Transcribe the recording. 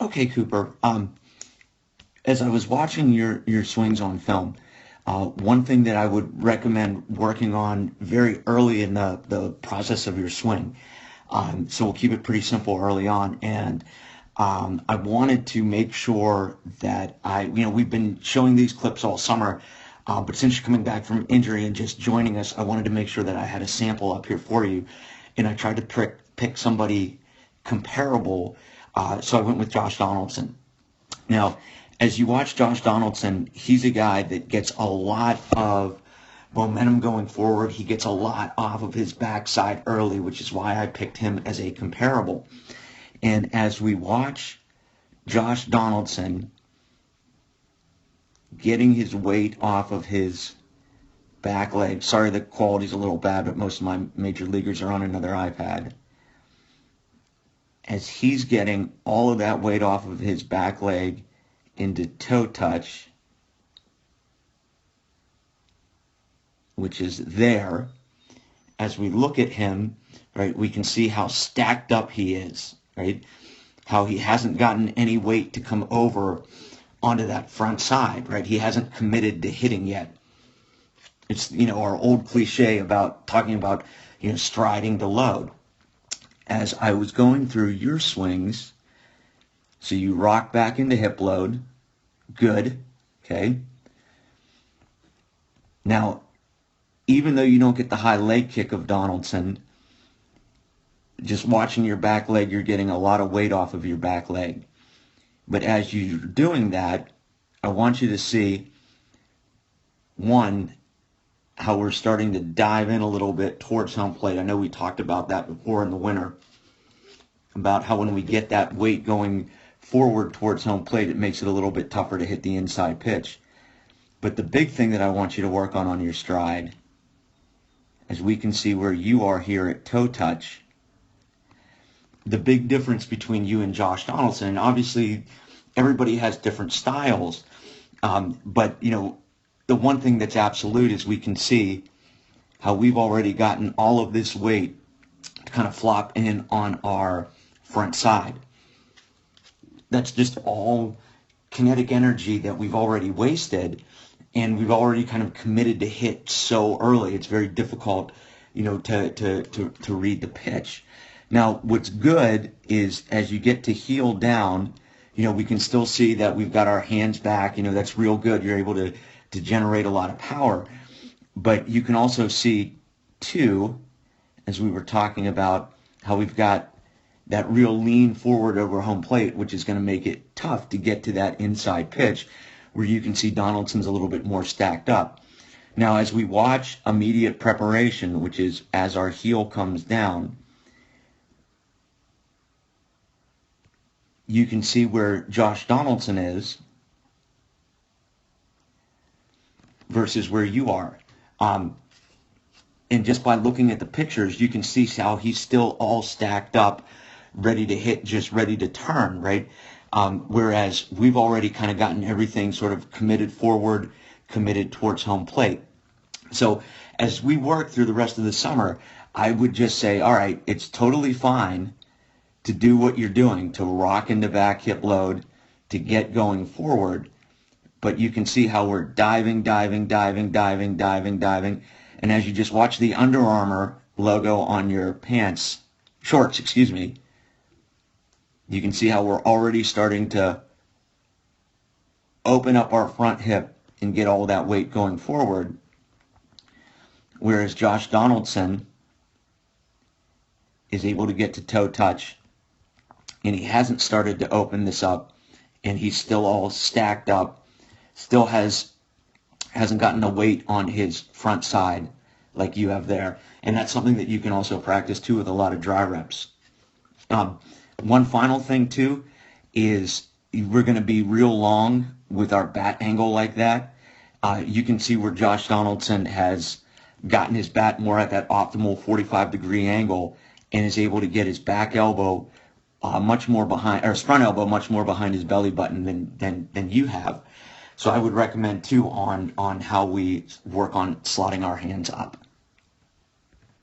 Okay, Cooper. As I was watching your swings on film, one thing that I would recommend working on very early in the process of your swing. So we'll keep it pretty simple early on. And I wanted to make sure that we've been showing these clips all summer, but since you're coming back from injury and just joining us, I wanted to make sure that I had a sample up here for you. And I tried to pick somebody comparable. So I went with Josh Donaldson. Now, as you watch Josh Donaldson, he's a guy that gets a lot of momentum going forward. He gets a lot off of his backside early, which is why I picked him as a comparable. And as we watch Josh Donaldson getting his weight off of his back leg, sorry the quality's a little bad, but most of my major leaguers are on another iPad. As he's getting all of that weight off of his back leg into toe touch, which is there, as we look at him, right, we can see how stacked up he is, right? How he hasn't gotten any weight to come over onto that front side, right? He hasn't committed to hitting yet. It's, our old cliche about talking about, striding to load. As I was going through your swings, so you rock back into hip load, good, okay? Now, even though you don't get the high leg kick of Donaldson, just watching your back leg, you're getting a lot of weight off of your back leg. But as you're doing that, I want you to see, one, how we're starting to dive in a little bit towards home plate. I know we talked about that before in the winter, about how when we get that weight going forward towards home plate, it makes it a little bit tougher to hit the inside pitch. But the big thing that I want you to work on your stride, as we can see where you are here at toe touch, the big difference between you and Josh Donaldson, and obviously everybody has different styles, but the one thing that's absolute is we can see how we've already gotten all of this weight to kind of flop in on our front side. That's just all kinetic energy that we've already wasted, and we've already kind of committed to hit so early. It's very difficult, to read the pitch. Now, what's good is as you get to heel down, we can still see that we've got our hands back. That's real good. You're able to generate a lot of power. But you can also see, too, as we were talking about, how we've got that real lean forward over home plate, which is going to make it tough to get to that inside pitch, where you can see Donaldson's a little bit more stacked up. Now, as we watch immediate preparation, which is as our heel comes down, you can see where Josh Donaldson is versus where you are. And just by looking at the pictures, you can see how he's still all stacked up, ready to hit, just ready to turn, right? Whereas we've already kind of gotten everything sort of committed forward, committed towards home plate. So as we work through the rest of the summer, I would just say, all right, it's totally fine to do what you're doing, to rock into back hip load, to get going forward. But you can see how we're diving, diving, diving, diving, diving, diving. And as you just watch the Under Armour logo on your shorts, you can see how we're already starting to open up our front hip and get all that weight going forward. Whereas Josh Donaldson is able to get to toe touch, and he hasn't started to open this up, and he's still all stacked up, still hasn't gotten the weight on his front side like you have there. And that's something that you can also practice too with a lot of dry reps. One final thing too is we're going to be real long with our bat angle like that. You can see where Josh Donaldson has gotten his bat more at that optimal 45-degree angle and is able to get his back elbow much more behind, or his front elbow much more behind his belly button than you have. So I would recommend too on how we work on slotting our hands up.